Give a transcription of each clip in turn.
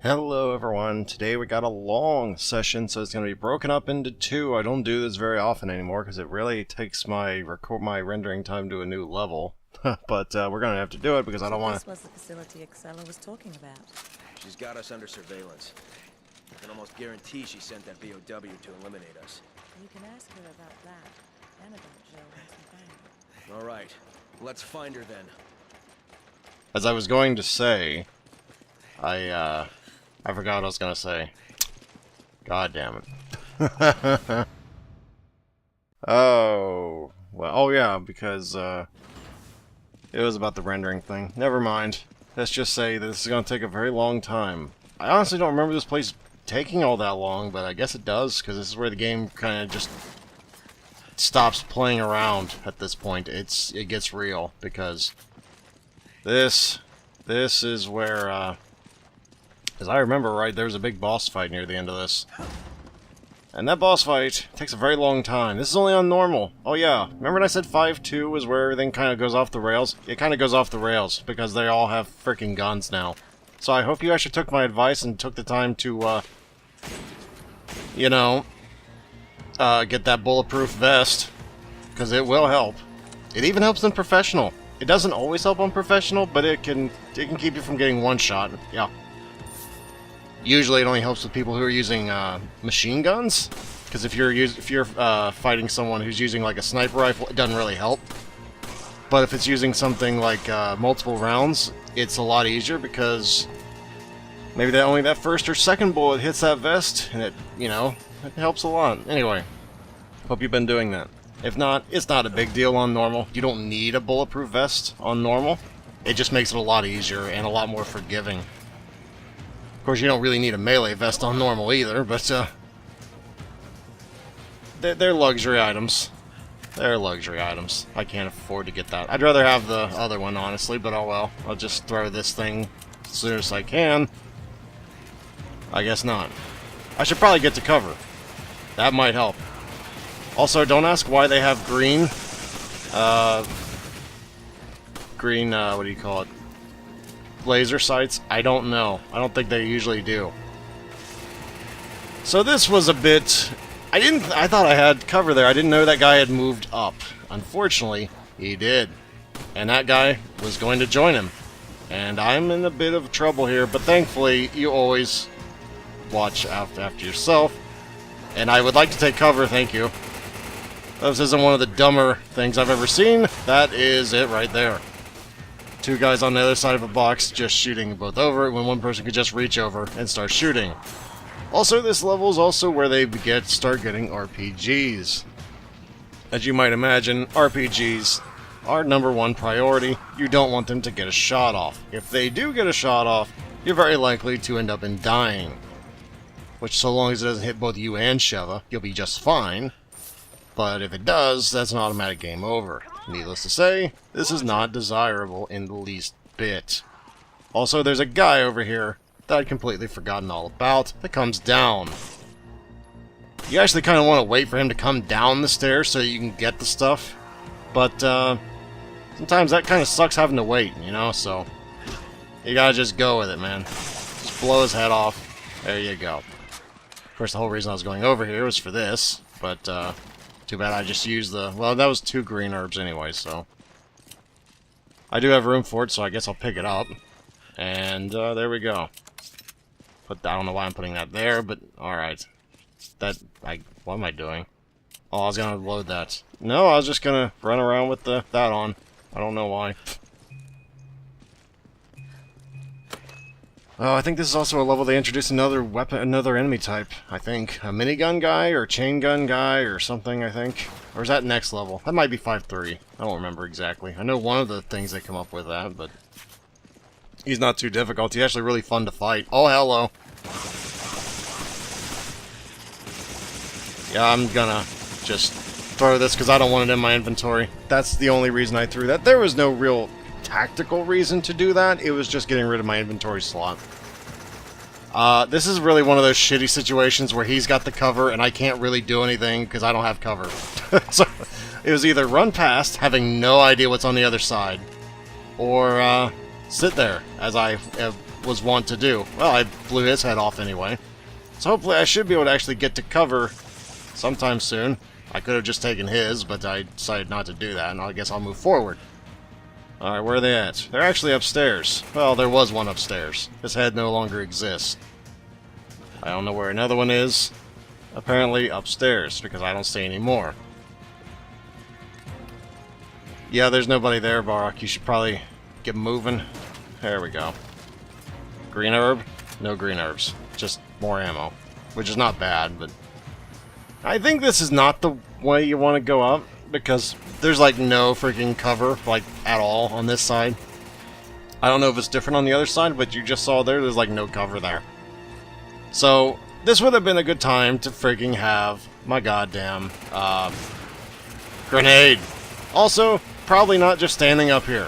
Hello everyone, today we got a long session, so it's going to be broken up into two. I don't do this very often anymore because it really takes my rendering time to a new level. But we're going to have to do it because I don't want to... This was the facility Excella was talking about. She's got us under surveillance. I can almost guarantee she sent that BOW to eliminate us. You can ask her about that and about Joe once you find her. All right, let's find her then. As I was going to say, I forgot what I was going to say. God damn it. Oh, well, oh yeah, because it was about the rendering thing. Never mind. Let's just say that this is going to take a very long time. I honestly don't remember this place taking all that long, but I guess it does, because this is where the game kind of just stops playing around at this point. It gets real, because this is where, as I remember right, there's a big boss fight near the end of this. And that boss fight takes a very long time. This is only on normal. Oh yeah, remember when I said 5.2 was where everything kind of goes off the rails? It kind of goes off the rails, because they all have freaking guns now. So I hope you actually took my advice and took the time to, you know, get that bulletproof vest, because it will help. It even helps in professional. It doesn't always help on professional, but it can keep you from getting one shot. Yeah. Usually it only helps with people who are using machine guns, because if you're fighting someone who's using like a sniper rifle, it doesn't really help. But if it's using something like multiple rounds, it's a lot easier, because maybe only that first or second bullet hits that vest, and it helps a lot. Anyway, hope you've been doing that. If not, it's not a big deal on normal. You don't need a bulletproof vest on normal. It just makes it a lot easier and a lot more forgiving. Of course, you don't really need a melee vest on normal either, but they're luxury items. They're luxury items. I can't afford to get that. I'd rather have the other one, honestly, but oh well. I'll just throw this thing as soon as I can. I guess not. I should probably get to cover. That might help. Also, don't ask why they have green, what do you call it? Laser sights. I don't know. I don't think they usually do. So this was a bit... I thought I had cover there. I didn't know that guy had moved up. Unfortunately, he did. And that guy was going to join him. And I'm in a bit of trouble here, but thankfully, you always watch after yourself. And I would like to take cover, thank you. This isn't one of the dumber things I've ever seen. That is it right there. Two guys on the other side of a box just shooting both over when one person could just reach over and start shooting. Also, this level is also where they start getting RPGs. As you might imagine, RPGs are #1 priority. You don't want them to get a shot off. If they do get a shot off, you're very likely to end up in dying. Which, so long as it doesn't hit both you and Sheva, you'll be just fine. But if it does, that's an automatic game over. Needless to say, this is not desirable in the least bit. Also, there's a guy over here that I'd completely forgotten all about that comes down. You actually kind of want to wait for him to come down the stairs so you can get the stuff. But, sometimes that kind of sucks having to wait, you know, so... You gotta just go with it, man. Just blow his head off. There you go. Of course, the whole reason I was going over here was for this, but, too bad I just used the... Well, that was 2 green herbs anyway, so... I do have room for it, so I guess I'll pick it up. And, there we go. But I don't know why I'm putting that there, but alright. What am I doing? Oh, I was gonna load that. No, I was just gonna run around with that on. I don't know why. Oh, I think this is also a level they introduced another weapon, another enemy type, I think. A minigun guy, or chain gun guy, or something, I think. Or is that next level? That might be 5.3. I don't remember exactly. I know one of the things they come up with that, but... He's not too difficult. He's actually really fun to fight. Oh, hello. Yeah, I'm gonna just throw this because I don't want it in my inventory. That's the only reason I threw that. There was no real tactical reason to do that. It was just getting rid of my inventory slot. This is really one of those shitty situations where he's got the cover and I can't really do anything because I don't have cover. So it was either run past, having no idea what's on the other side, or sit there as I was wont to do. Well, I blew his head off anyway. So hopefully I should be able to actually get to cover sometime soon. I could have just taken his, but I decided not to do that, and I guess I'll move forward. Alright, where are they at? They're actually upstairs. Well, there was one upstairs. His head no longer exists. I don't know where another one is. Apparently upstairs, because I don't see any more. Yeah, there's nobody there, Barok. You should probably get moving. There we go. Green herb? No green herbs. Just more ammo. Which is not bad, but... I think this is not the way you want to go up, because there's like no freaking cover, like, at all on this side. I don't know if it's different on the other side, but you just saw there's like no cover there. So, this would have been a good time to freaking have my goddamn, grenade. Also, probably not just standing up here.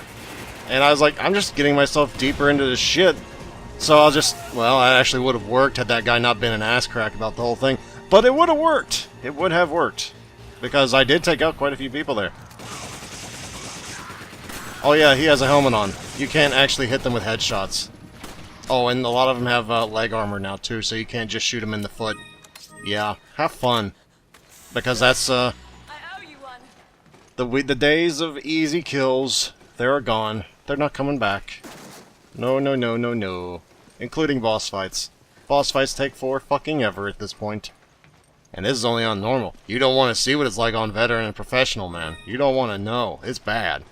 And I was like, I'm just getting myself deeper into this shit. So I'll just, well, that actually would have worked had that guy not been an ass crack about the whole thing. But it would have worked. It would have worked. Because I did take out quite a few people there. Oh yeah, he has a helmet on. You can't actually hit them with headshots. Oh, and a lot of them have leg armor now too, so you can't just shoot them in the foot. Yeah, have fun. Because that's, I owe you one. the days of easy kills, they're gone. They're not coming back. No, no, no, no, no. Including boss fights. Boss fights take fucking ever at this point. And this is only on normal. You don't want to see what it's like on veteran and professional, man. You don't want to know. It's bad.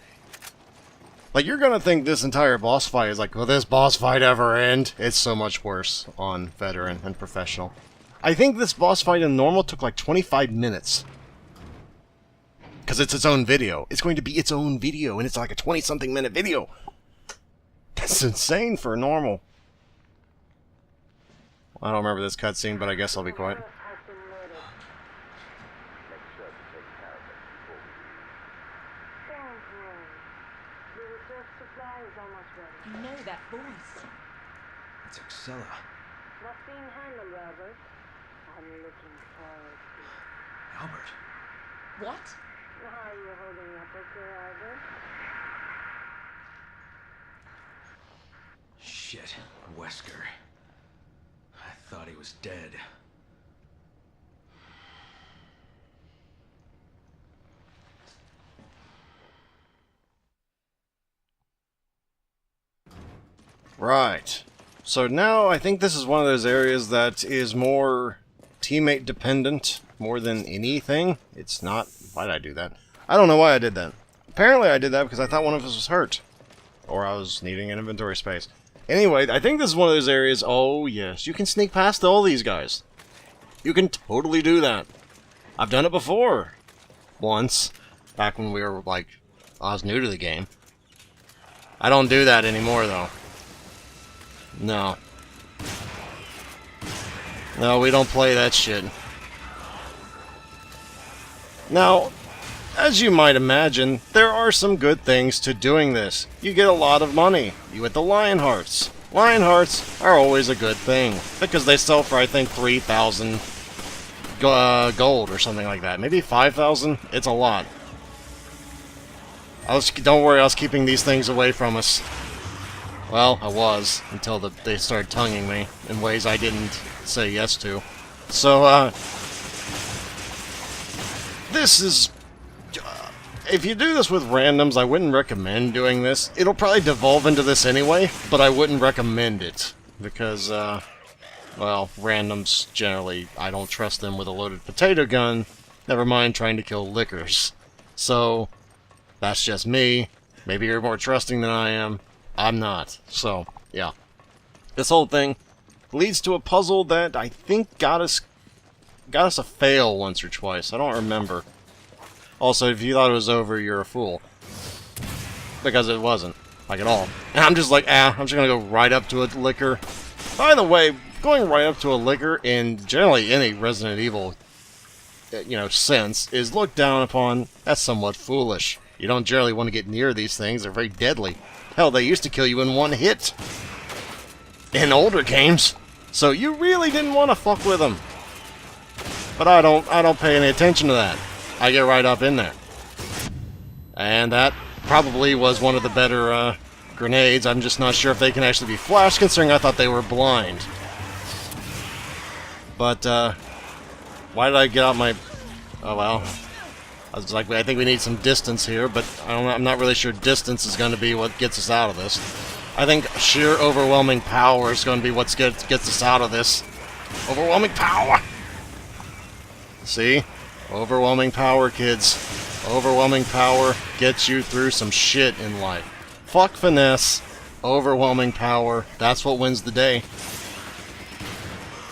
Like, you're gonna think this entire boss fight is like, will this boss fight ever end? It's so much worse on veteran and professional. I think this boss fight in normal took like 25 minutes. Because it's its own video. It's going to be its own video, and it's like a 20-something minute video. That's insane for normal. I don't remember this cutscene, but I guess I'll be quiet. You know that voice. It's Excella. What's being handled, Albert? I'm looking forward to it. Albert. What? How are you holding up, okay, Albert? Shit, Wesker. I thought he was dead. Right. So now I think this is one of those areas that is more teammate dependent more than anything. It's not... Why did I do that? I don't know why I did that. Apparently I did that because I thought one of us was hurt. Or I was needing an inventory space. Anyway, I think this is one of those areas... Oh, yes. You can sneak past all these guys. You can totally do that. I've done it before. Once. Back when we were, like... I was new to the game. I don't do that anymore, though. No. No, we don't play that shit. Now, as you might imagine, there are some good things to doing this. You get a lot of money. You get the Lion Hearts. Lion Hearts are always a good thing, because they sell for, I think, 3,000 gold or something like that. Maybe 5,000? It's a lot. Don't worry, I was keeping these things away from us. Well, I was, until they started tonguing me in ways I didn't say yes to. So, this is... if you do this with randoms, I wouldn't recommend doing this. It'll probably devolve into this anyway, but I wouldn't recommend it. Because, well, randoms, generally, I don't trust them with a loaded potato gun, never mind trying to kill lickers. So, that's just me. Maybe you're more trusting than I am. I'm not. So, yeah. This whole thing leads to a puzzle that I think got us a fail once or twice. I don't remember. Also, if you thought it was over, you're a fool. Because it wasn't. Like, at all. And I'm just like, I'm just gonna go right up to a liquor. By the way, going right up to a liquor in generally any Resident Evil, sense, is looked down upon as somewhat foolish. You don't generally want to get near these things. They're very deadly. Hell, they used to kill you in one hit in older games, so you really didn't want to fuck with them. But I don't pay any attention to that. I get right up in there, and that probably was one of the better grenades. I'm just not sure if they can actually be flashed, considering I thought they were blind. But, why did I get out my... Oh, well. I was like, I think we need some distance here, but I'm not really sure distance is going to be what gets us out of this. I think sheer overwhelming power is going to be what gets us out of this. Overwhelming power! See? Overwhelming power, kids. Overwhelming power gets you through some shit in life. Fuck finesse. Overwhelming power. That's what wins the day.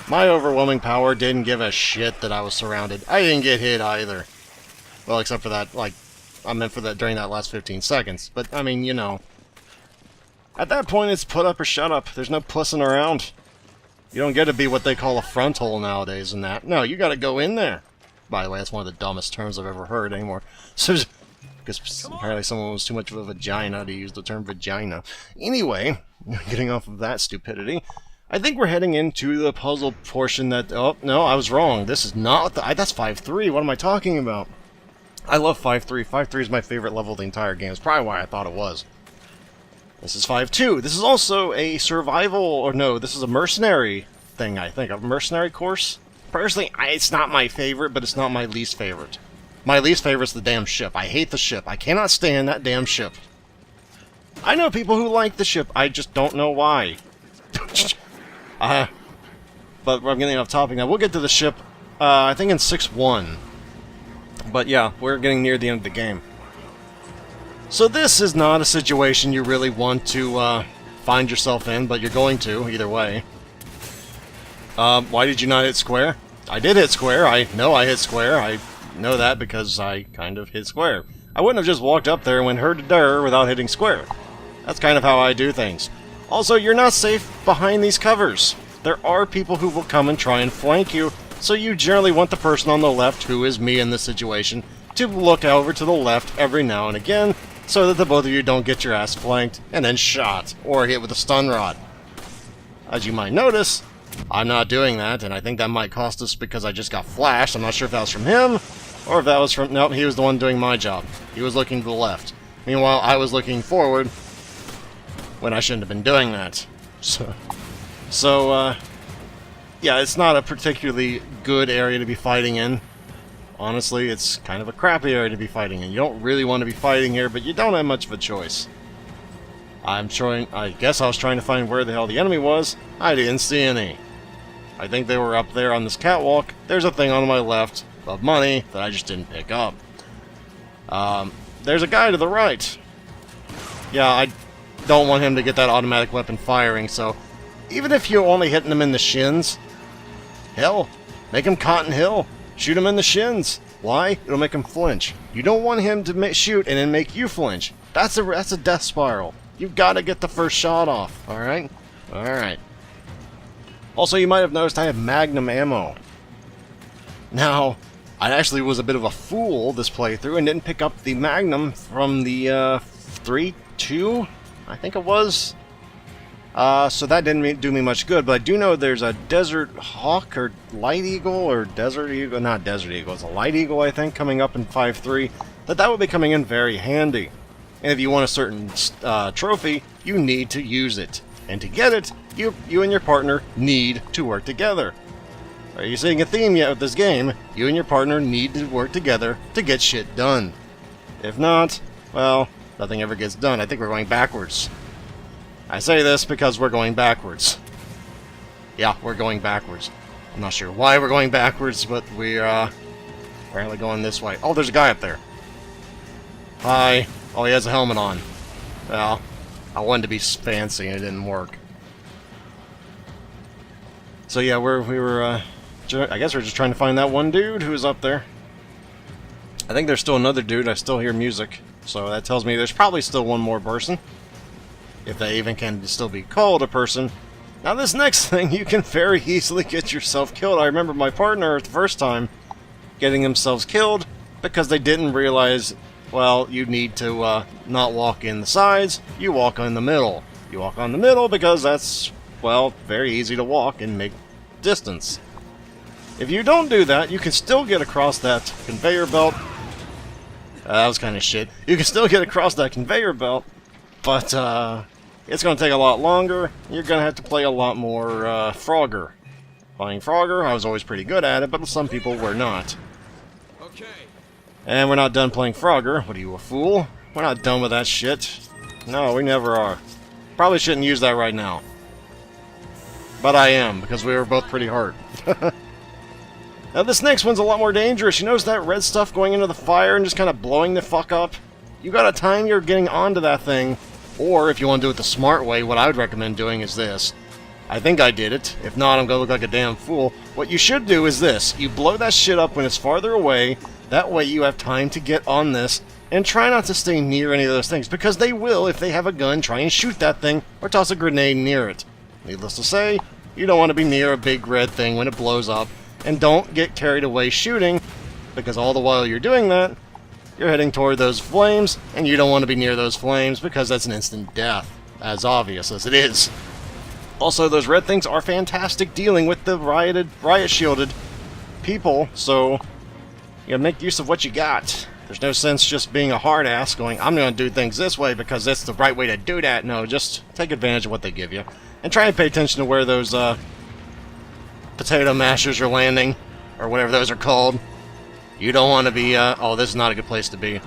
My overwhelming power didn't give a shit that I was surrounded. I didn't get hit either. Well, except for that, like, I meant for that during that last 15 seconds. But, I mean, you know. At that point, it's put up or shut up. There's no pussing around. You don't get to be what they call a front hole nowadays and that. No, you gotta go in there. By the way, that's one of the dumbest terms I've ever heard anymore. So, because apparently someone was too much of a vagina to use the term vagina. Anyway, getting off of that stupidity, I think we're heading into the puzzle portion that... Oh, no, I was wrong. This is not... that's 5-3. What am I talking about? I love 5-3. 5-3 is my favorite level of the entire game. It's probably why I thought it was. This is 5-2. This is also a survival... Or no, this is a mercenary thing, I think. A mercenary course? Personally, it's not my favorite, but it's not my least favorite. My least favorite is the damn ship. I hate the ship. I cannot stand that damn ship. I know people who like the ship. I just don't know why. But I'm getting off topic now. We'll get to the ship, I think in 6-1. But yeah, we're getting near the end of the game. So this is not a situation you really want to find yourself in, but you're going to, either way. Why did you not hit square? I did hit square. I know I hit square. I know that because I kind of hit square. I wouldn't have just walked up there and went her-to-der without hitting square. That's kind of how I do things. Also, you're not safe behind these covers. There are people who will come and try and flank you, so you generally want the person on the left, who is me in this situation, to look over to the left every now and again, so that the both of you don't get your ass flanked and then shot, or hit with a stun rod. As you might notice, I'm not doing that, and I think that might cost us because I just got flashed. I'm not sure if that was from him, or if that was from... Nope, he was the one doing my job. He was looking to the left. Meanwhile, I was looking forward when I shouldn't have been doing that. So, yeah, it's not a particularly good area to be fighting in. Honestly, it's kind of a crappy area to be fighting in. You don't really want to be fighting here, but you don't have much of a choice. I guess I was trying to find where the hell the enemy was. I didn't see any. I think they were up there on this catwalk. There's a thing on my left of money that I just didn't pick up. There's a guy to the right. Yeah, I don't want him to get that automatic weapon firing, so even if you're only hitting him in the shins, hell, make him Cotton Hill. Shoot him in the shins. Why? It'll make him flinch. You don't want him to shoot and then make you flinch. That's a death spiral. You've got to get the first shot off, alright? Alright. Also, you might have noticed I have Magnum ammo. Now, I actually was a bit of a fool this playthrough and didn't pick up the Magnum from the 3-2, I think it was. So that didn't do me much good, but I do know there's a Desert Hawk or Light Eagle or Desert Eagle, not Desert Eagle, it's a Light Eagle, I think, coming up in 5-3, that would be coming in very handy. And if you want a certain trophy, you need to use it. And to get it, you and your partner need to work together. Are you seeing a theme yet with this game? You and your partner need to work together to get shit done. If not, well, nothing ever gets done. I think we're going backwards. I say this because we're going backwards. Yeah, we're going backwards. I'm not sure why we're going backwards, but we're apparently going this way. Oh, there's a guy up there. Hi. Oh, he has a helmet on. Well, I wanted to be fancy and it didn't work. So yeah, I guess we're just trying to find that one dude who's up there. I think there's still another dude. I still hear music. So that tells me there's probably still one more person. If they even can still be called a person. Now this next thing, you can very easily get yourself killed. I remember my partner the first time getting themselves killed because they didn't realize, well, you need to not walk in the sides, you walk in the middle. You walk on the middle because that's, well, very easy to walk and make distance. If you don't do that, you can still get across that conveyor belt. That was kind of shit. You can still get across that conveyor belt, but it's going to take a lot longer. You're going to have to play a lot more Frogger. Playing Frogger, I was always pretty good at it, but some people were not. Okay. And we're not done playing Frogger. What are you, a fool? We're not done with that shit. No, we never are. Probably shouldn't use that right now. But I am, because we were both pretty hurt. Now this next one's a lot more dangerous. You notice that red stuff going into the fire and just kind of blowing the fuck up? You gotta time you're getting onto that thing. Or, if you want to do it the smart way, what I would recommend doing is this. I think I did it. If not, I'm gonna look like a damn fool. What you should do is this. You blow that shit up when it's farther away. That way you have time to get on this. And try not to stay near any of those things. Because they will, if they have a gun, try and shoot that thing. Or toss a grenade near it. Needless to say, you don't want to be near a big red thing when it blows up. And don't get carried away shooting. Because all the while you're doing that, you're heading toward those flames, and you don't want to be near those flames because that's an instant death, as obvious as it is. Also, those red things are fantastic dealing with the riot-shielded people, so you make use of what you got. There's no sense just being a hard-ass going, I'm going to do things this way because that's the right way to do that. No, just take advantage of what they give you. And try and pay attention to where those potato mashers are landing, or whatever those are called. You don't want to be, oh, this is not a good place to be.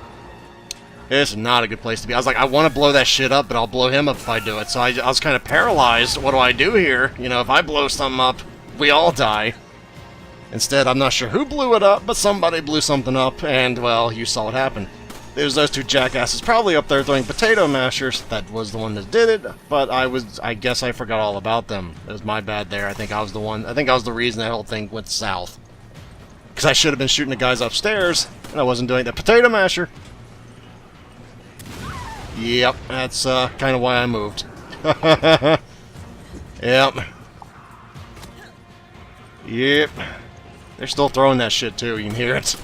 This is not a good place to be. I was like, I want to blow that shit up, but I'll blow him up if I do it. So I was kind of paralyzed. What do I do here? You know, if I blow something up, we all die. Instead, I'm not sure who blew it up, but somebody blew something up, and, well, you saw what happened. There's those two jackasses probably up there throwing potato mashers. That was the one that did it, but I guess I forgot all about them. It was my bad there. I think I was the reason that whole thing went south. Because I should have been shooting the guys upstairs, and I wasn't doing the potato masher. Yep, that's kind of why I moved. Yep. Yep. They're still throwing that shit too, you can hear it.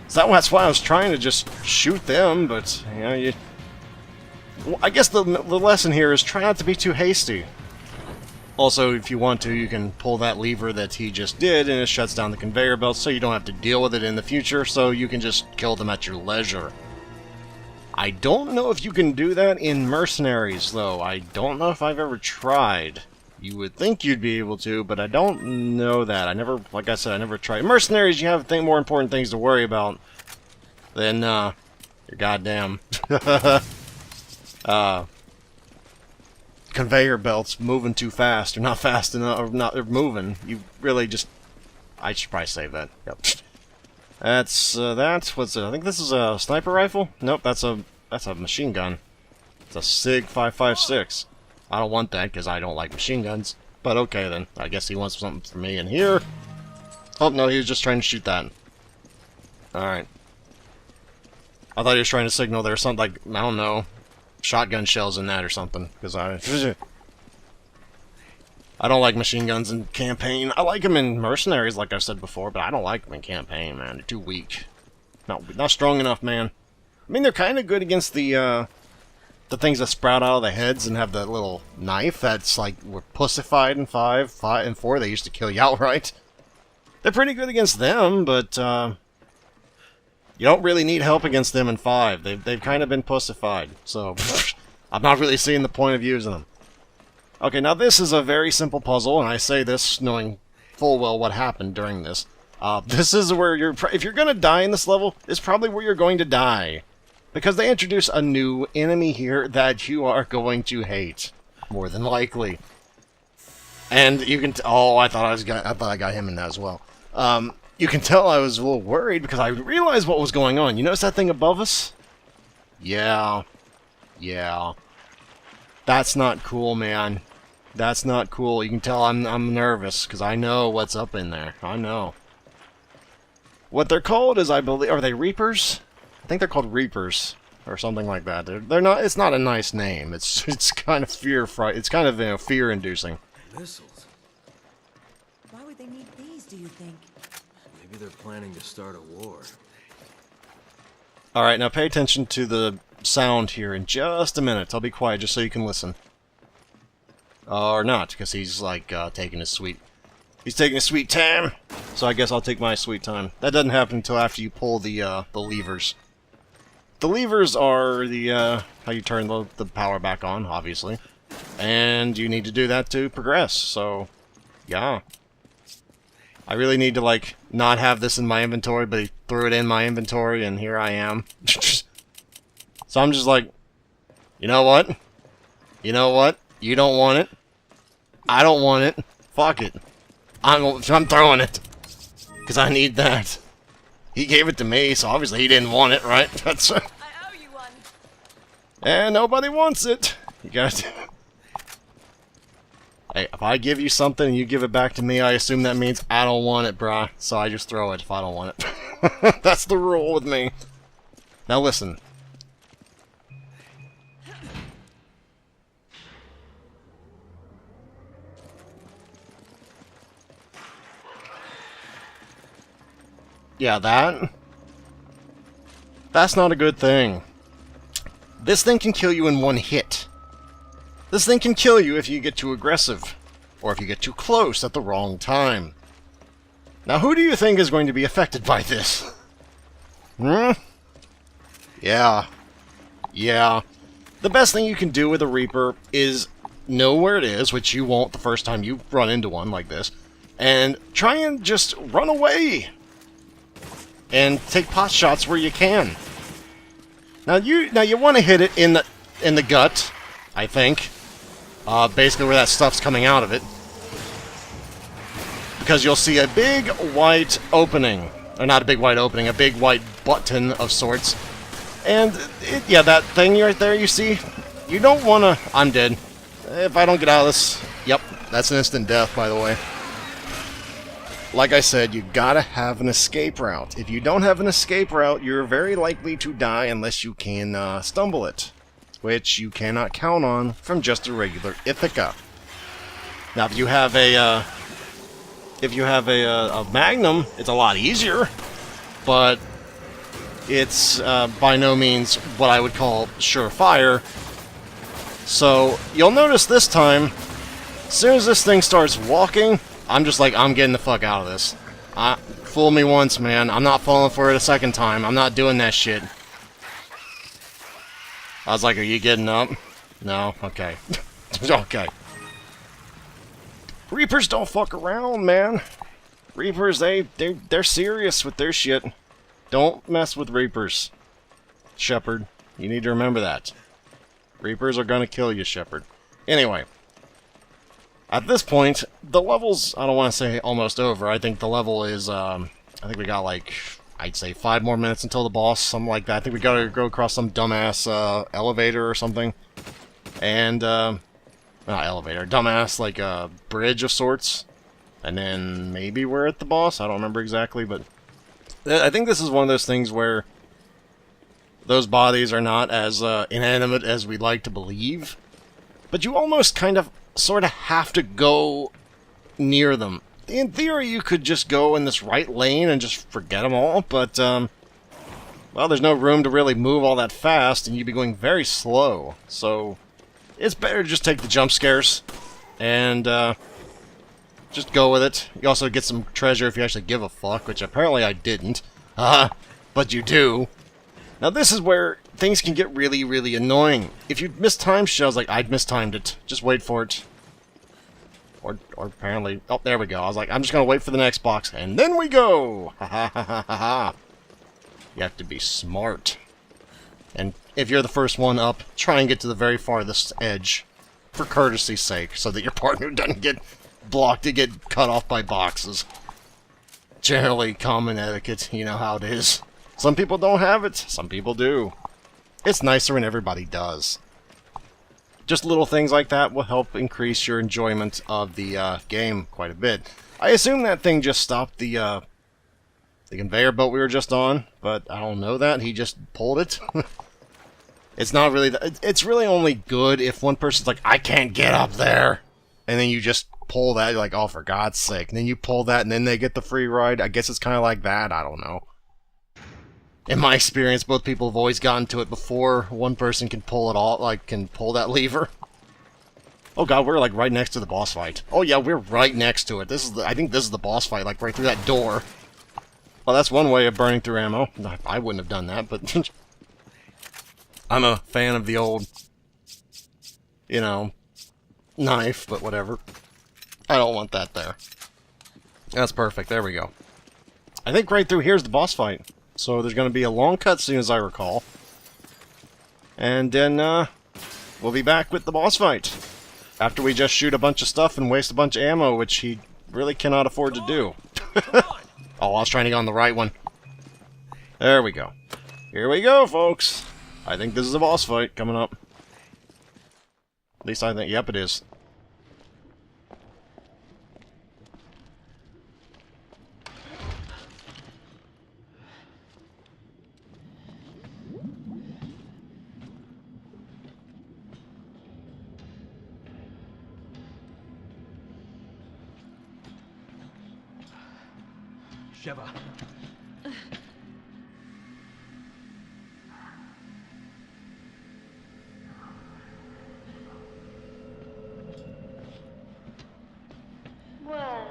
So that's why I was trying to just shoot them, but, you know, well, I guess the lesson here is try not to be too hasty. Also, if you want to, you can pull that lever that he just did, and it shuts down the conveyor belt, so you don't have to deal with it in the future, so you can just kill them at your leisure. I don't know if you can do that in Mercenaries, though. I don't know if I've ever tried. You would think you'd be able to, but I don't know that. I never, like I said, I never tried. Mercenaries, you have more important things to worry about than, your goddamn, conveyor belts moving too fast, or not fast enough, or not moving. You really just... I should probably save that. Yep. That's that. What's it? I think this is a sniper rifle. Nope, that's a machine gun. It's a SIG 5.56. I don't want that because I don't like machine guns. But okay then. I guess he wants something from me in here. Oh no, he was just trying to shoot that. All right. I thought he was trying to signal there's something like, I don't know, shotgun shells in that or something, because I don't like machine guns in campaign. I like them in Mercenaries, like I said before, but I don't like them in campaign, man. They're too weak. Not strong enough, man. I mean, they're kind of good against the things that sprout out of the heads and have that little knife that's like we're pussified in 5 and 4. They used to kill you outright. They're pretty good against them, but you don't really need help against them in 5. They've kind of been pussified, so I'm not really seeing the point of using them. Okay, now this is a very simple puzzle, and I say this knowing full well what happened during this. This is where if you're going to die in this level, it's probably where you're going to die. Because they introduce a new enemy here that you are going to hate. More than likely. And you can... oh, I thought I got him in that as well. You can tell I was a little worried because I realized what was going on. You notice that thing above us? Yeah. Yeah. That's not cool, man. That's not cool. You can tell I'm nervous because I know what's up in there. I know. What they're called is, I believe... are they Reapers? I think they're called Reapers, or something like that. They're not. It's not a nice name. It's kind of It's kind of, you know, fear-inducing. Missiles. Why would they need these, do you think? Maybe they're planning to start a war. All right, now pay attention to the sound here in just a minute. I'll be quiet just so you can listen. Or not, because he's like taking his sweet. He's taking his sweet time. So I guess I'll take my sweet time. That doesn't happen until after you pull the levers. The levers are the, how you turn the power back on, obviously. And you need to do that to progress, so yeah. I really need to, like, not have this in my inventory, but he threw it in my inventory, and here I am. So I'm just like, you know what? You know what? You don't want it. I don't want it. Fuck it. I'm throwing it. Because I need that. He gave it to me, so obviously he didn't want it, right? That's I owe you one. and nobody wants it. You gotta... Hey, if I give you something and you give it back to me, I assume that means I don't want it, brah. So I just throw it if I don't want it. That's the rule with me. Now listen. Yeah, that's not a good thing. This thing can kill you in one hit. This thing can kill you if you get too aggressive, or if you get too close at the wrong time. Now, who do you think is going to be affected by this? Hmm? Yeah. Yeah. The best thing you can do with a Reaper is know where it is, which you won't the first time you run into one like this, and try and just run away! And take pot shots where you can. Now you want to hit it in the gut, I think. Basically where that stuff's coming out of it. Because you'll see a big white opening. Or not a big white opening, a big white button of sorts. And, yeah, that thing right there you see, you don't want to... I'm dead. If I don't get out of this... Yep, that's an instant death, by the way. Like I said, you gotta have an escape route. If you don't have an escape route, you're very likely to die unless you can stumble it. Which you cannot count on from just a regular Ithaca. Now, if you have a Magnum, it's a lot easier, but it's by no means what I would call surefire. So you'll notice this time, as soon as this thing starts walking, I'm just like, I'm getting the fuck out of this. Fool me once, man. I'm not falling for it a second time. I'm not doing that shit. I was like, are you getting up? No? Okay. Okay. Reapers don't fuck around, man. Reapers, they're serious with their shit. Don't mess with Reapers. Shepard, you need to remember that. Reapers are gonna kill you, Shepard. Anyway. At this point, the level's, I don't want to say almost over. I think the level is, I think we got like, I'd say 5 more minutes until the boss, something like that. I think we gotta go across some dumbass elevator or something. And, not elevator, dumbass, like a bridge of sorts. And then maybe we're at the boss? I don't remember exactly, but I think this is one of those things where those bodies are not as inanimate as we'd like to believe. But you almost kind of sort of have to go near them. In theory, you could just go in this right lane and just forget them all, but, well, there's no room to really move all that fast, and you'd be going very slow. So, it's better to just take the jump scares, and, just go with it. You also get some treasure if you actually give a fuck, which apparently I didn't. But you do. Now, this is where things can get really, really annoying. If you mistime shit, I was like, I'd mistimed it. Just wait for it. Or apparently... Oh, there we go. I was like, I'm just gonna wait for the next box, and then we go! Ha ha ha ha ha ha. You have to be smart. And if you're the first one up, try and get to the very farthest edge. For courtesy's sake, so that your partner doesn't get blocked to get cut off by boxes. Generally common etiquette, you know how it is. Some people don't have it, some people do. It's nicer when everybody does. Just little things like that will help increase your enjoyment of the game quite a bit. I assume that thing just stopped the conveyor belt we were just on, but I don't know that. He just pulled it. It's not really... It's really only good if one person's like, I can't get up there! And then you just pull that, you're like, oh, for God's sake. And then you pull that, and then they get the free ride. I guess it's kind of like that, I don't know. In my experience, both people have always gotten to it before one person can pull it all, like, can pull that lever. Oh god, we're, like, right next to the boss fight. Oh yeah, we're right next to it. This is I think this is the boss fight, like, right through that door. Well, that's one way of burning through ammo. I wouldn't have done that, but... I'm a fan of the old, you know, knife, but whatever. I don't want that there. That's perfect. There we go. I think right through here's the boss fight. So there's going to be a long cutscene, as I recall. And then, we'll be back with the boss fight. After we just shoot a bunch of stuff and waste a bunch of ammo, which he really cannot afford to do. Oh, I was trying to get on the right one. There we go. Here we go, folks. I think this is a boss fight coming up. At least I think, yep, it is. Sheva. Well,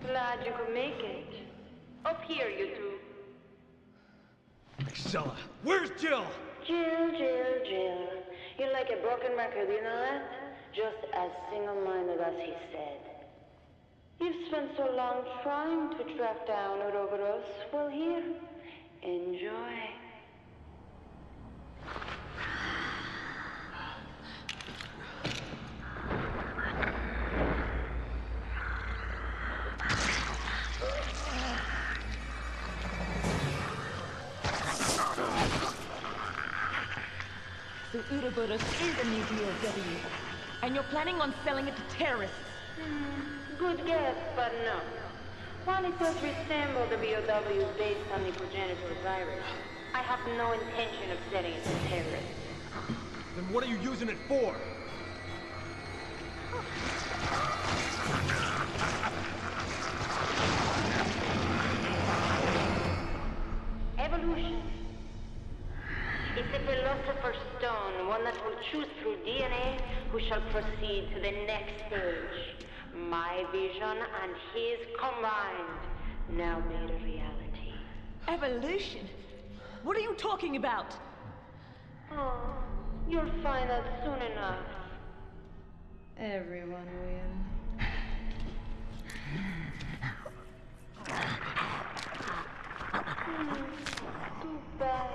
glad you could make it. Up here, you two. Excella. Where's Jill? Jill, Jill, Jill. You're like a broken record, you know that? Just as single-minded as he said. You've spent so long trying to track down Ouroboros. Well, here, enjoy. So Ouroboros is a new POW, and you're planning on selling it to terrorists. Good guess, but no. While it does resemble the BOW based on the progenitor virus, I have no intention of selling it to terrorists. Then what are you using it for? Evolution. It's a philosopher's stone, one that will choose through DNA who shall proceed to the next stage. My vision and his combined, now made a reality. Evolution? What are you talking about? Oh, you'll find out soon enough. Everyone will. Too bad.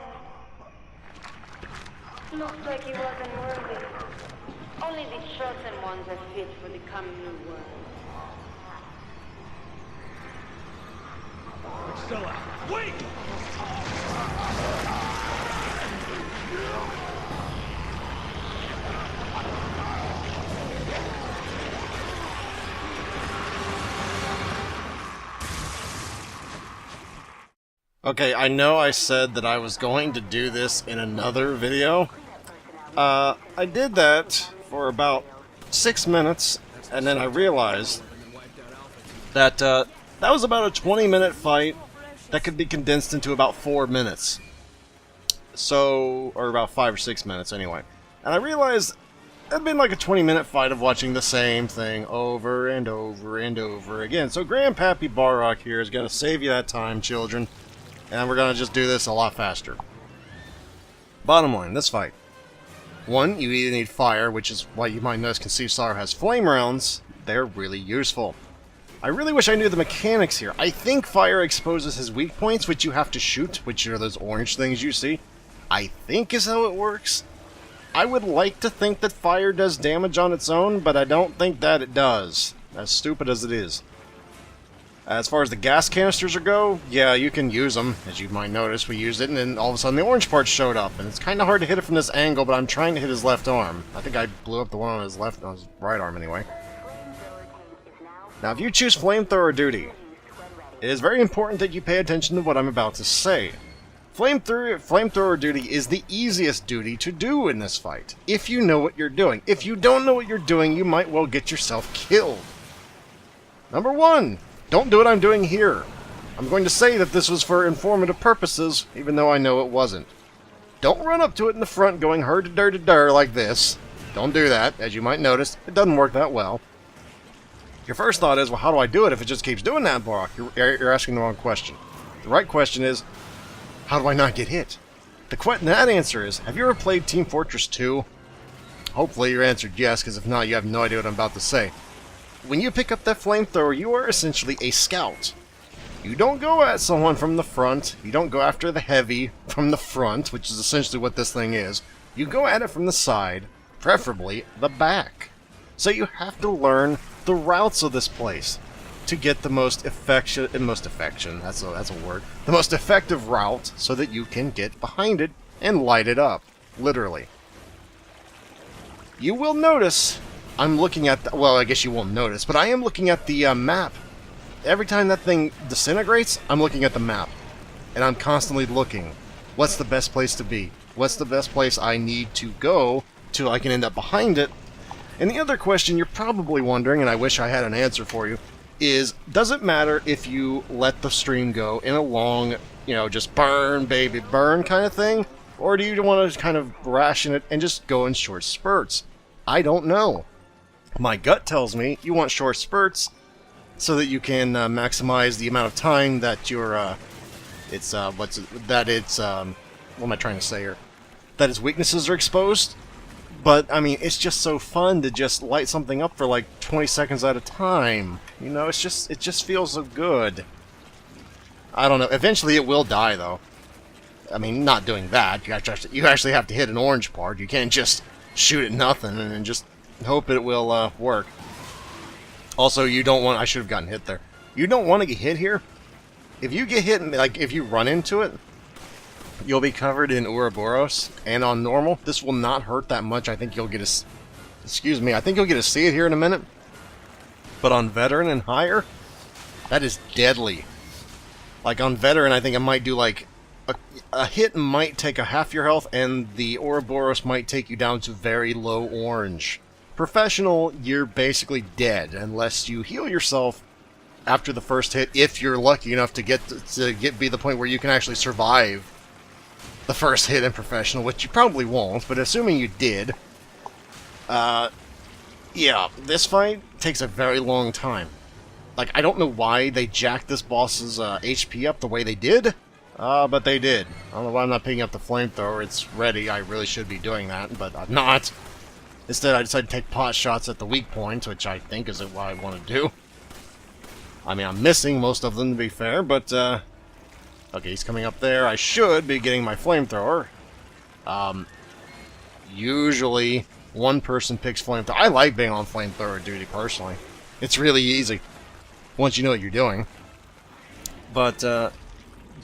Looks like he wasn't worthy. Only the chosen ones are fit for the coming new world. Excella. Wait! Okay, I know I said that I was going to do this in another video. I did that for about 6 minutes, and then I realized that that was about a 20-minute fight that could be condensed into about 4 minutes. So, or about 5 or 6 minutes anyway. And I realized it'd been like a 20-minute fight of watching the same thing over and over and over again. So Grandpappy Barok here is going to save you that time, children. And we're going to just do this a lot faster. Bottom line, this fight. 1, you either need fire, which is why you might notice Conceived Sorrow has flame rounds. They're really useful. I really wish I knew the mechanics here. I think fire exposes his weak points, which you have to shoot, which are those orange things you see. I think is how it works. I would like to think that fire does damage on its own, but I don't think that it does. As stupid as it is. As far as the gas canisters go, yeah, you can use them. As you might notice, we used it, and then all of a sudden the orange parts showed up. And it's kind of hard to hit it from this angle, but I'm trying to hit his left arm. I think I blew up the one on his right arm anyway. Now, if you choose flamethrower duty, it is very important that you pay attention to what I'm about to say. Flamethrower duty is the easiest duty to do in this fight, if you know what you're doing. If you don't know what you're doing, you might well get yourself killed. Number 1. Don't do what I'm doing here. I'm going to say that this was for informative purposes, even though I know it wasn't. Don't run up to it in the front going hur-da-dur-da-dur like this. Don't do that. As you might notice, it doesn't work that well. Your first thought is, well, how do I do it if it just keeps doing that, Barok? You're asking the wrong question. The right question is, how do I not get hit? That answer is, have you ever played Team Fortress 2? Hopefully you answered yes, because if not, you have no idea what I'm about to say. When you pick up that flamethrower, you are essentially a scout. You don't go at someone from the front. You don't go after the heavy from the front, which is essentially what this thing is. You go at it from the side, preferably the back. So you have to learn the routes of this place to get the most effective route so that you can get behind it and light it up, literally. You will notice, I'm looking at, well, I guess you won't notice, but I am looking at the map. Every time that thing disintegrates, I'm looking at the map. And I'm constantly looking. What's the best place to be? What's the best place I need to go till I can end up behind it? And the other question you're probably wondering, and I wish I had an answer for you, is, does it matter if you let the stream go in a long, just burn, baby, burn kind of thing? Or do you want to kind of ration it and just go in short spurts? I don't know. My gut tells me you want short spurts so that you can maximize the amount of time that your, what am I trying to say here? That its weaknesses are exposed. But, I mean, it's just so fun to just light something up for like 20 seconds at a time. It just feels so good. I don't know. Eventually it will die, though. I mean, not doing that. You actually have to hit an orange part. You can't just shoot at nothing and then just hope it will work. Also, you don't want... I should have gotten hit there. You don't want to get hit here. If you get hit, like, if you run into it, you'll be covered in Ouroboros, and on normal, this will not hurt that much. I think you'll get a... Excuse me, I think you'll get to see it here in a minute. But on Veteran and higher, that is deadly. Like, on Veteran, I think it might do, like... A hit might take a half your health, and the Ouroboros might take you down to very low orange. Professional, you're basically dead, unless you heal yourself after the first hit, if you're lucky enough to be the point where you can actually survive the first hit in Professional, which you probably won't, but assuming you did, yeah, this fight takes a very long time. Like, I don't know why they jacked this boss's HP up the way they did, but they did. I don't know why I'm not picking up the flamethrower. It's ready. I really should be doing that, but I'm not. Instead, I decided to take pot shots at the weak points, which I think is what I want to do. I mean, I'm missing most of them, to be fair, but, okay, he's coming up there. I should be getting my flamethrower. Usually, one person picks flamethrower. I like being on flamethrower duty, personally. It's really easy, once you know what you're doing. But,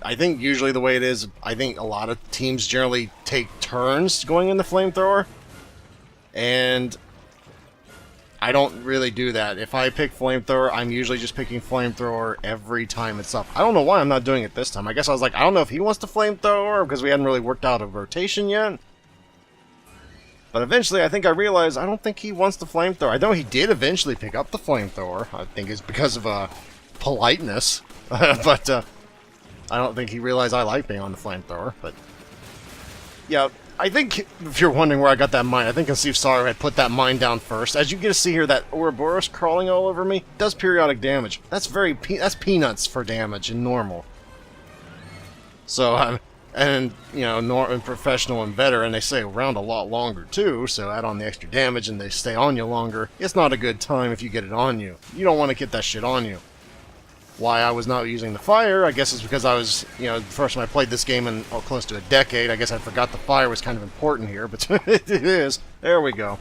I think usually the way it is, I think a lot of teams generally take turns going in the flamethrower. And I don't really do that. If I pick flamethrower, I'm usually just picking flamethrower every time it's up. I don't know why I'm not doing it this time. I guess I was like, I don't know if he wants to flamethrower, because we hadn't really worked out a rotation yet. But eventually, I think I realized I don't think he wants the flamethrower. I know he did eventually pick up the flamethrower. I think it's because of politeness. But I don't think he realized I like being on the flamethrower. But yeah, I think if you're wondering where I got that mine, I think Steve Sawyer had put that mine down first. As you get to see here, that Ouroboros crawling all over me does periodic damage. That's that's peanuts for damage in normal. So and in Professional and Veteran, they stay around a lot longer too. So add on the extra damage, and they stay on you longer. It's not a good time if you get it on you. You don't want to get that shit on you. Why I was not using the fire, I guess, is because I was, the first time I played this game in close to a decade. I guess I forgot the fire was kind of important here, but it is. There we go.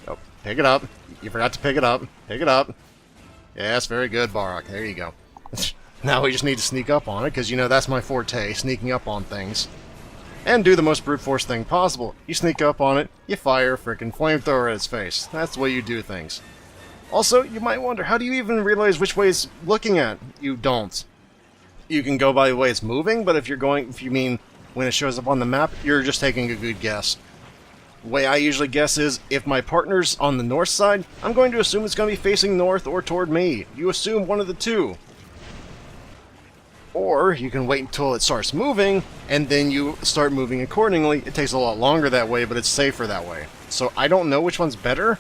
Oh, pick it up. You forgot to pick it up. Pick it up. Yes, very good, Barok. There you go. Now we just need to sneak up on it, because, that's my forte, sneaking up on things. And do the most brute force thing possible. You sneak up on it, you fire a frickin' flamethrower at its face. That's the way you do things. Also, you might wonder, how do you even realize which way it's looking at? You don't. You can go by the way it's moving, but if you mean when it shows up on the map, you're just taking a good guess. The way I usually guess is, if my partner's on the north side, I'm going to assume it's going to be facing north or toward me. You assume one of the two. Or, you can wait until it starts moving, and then you start moving accordingly. It takes a lot longer that way, but it's safer that way. So, I don't know which one's better.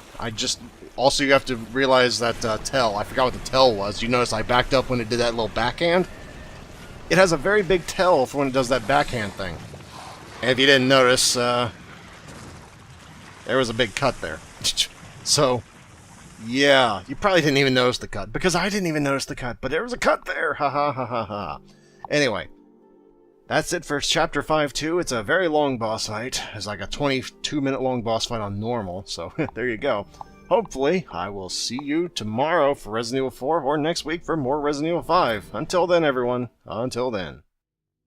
Also, you have to realize that tell. I forgot what the tell was. You notice I backed up when it did that little backhand? It has a very big tell for when it does that backhand thing. And if you didn't notice, There was a big cut there. So, yeah, you probably didn't even notice the cut, because I didn't even notice the cut, but there was a cut there! Ha ha ha ha ha. Anyway, that's it for Chapter 5-2. It's a very long boss fight. It's like a 22-minute long boss fight on normal, so there you go. Hopefully, I will see you tomorrow for Resident Evil 4, or next week for more Resident Evil 5. Until then, everyone. Until then.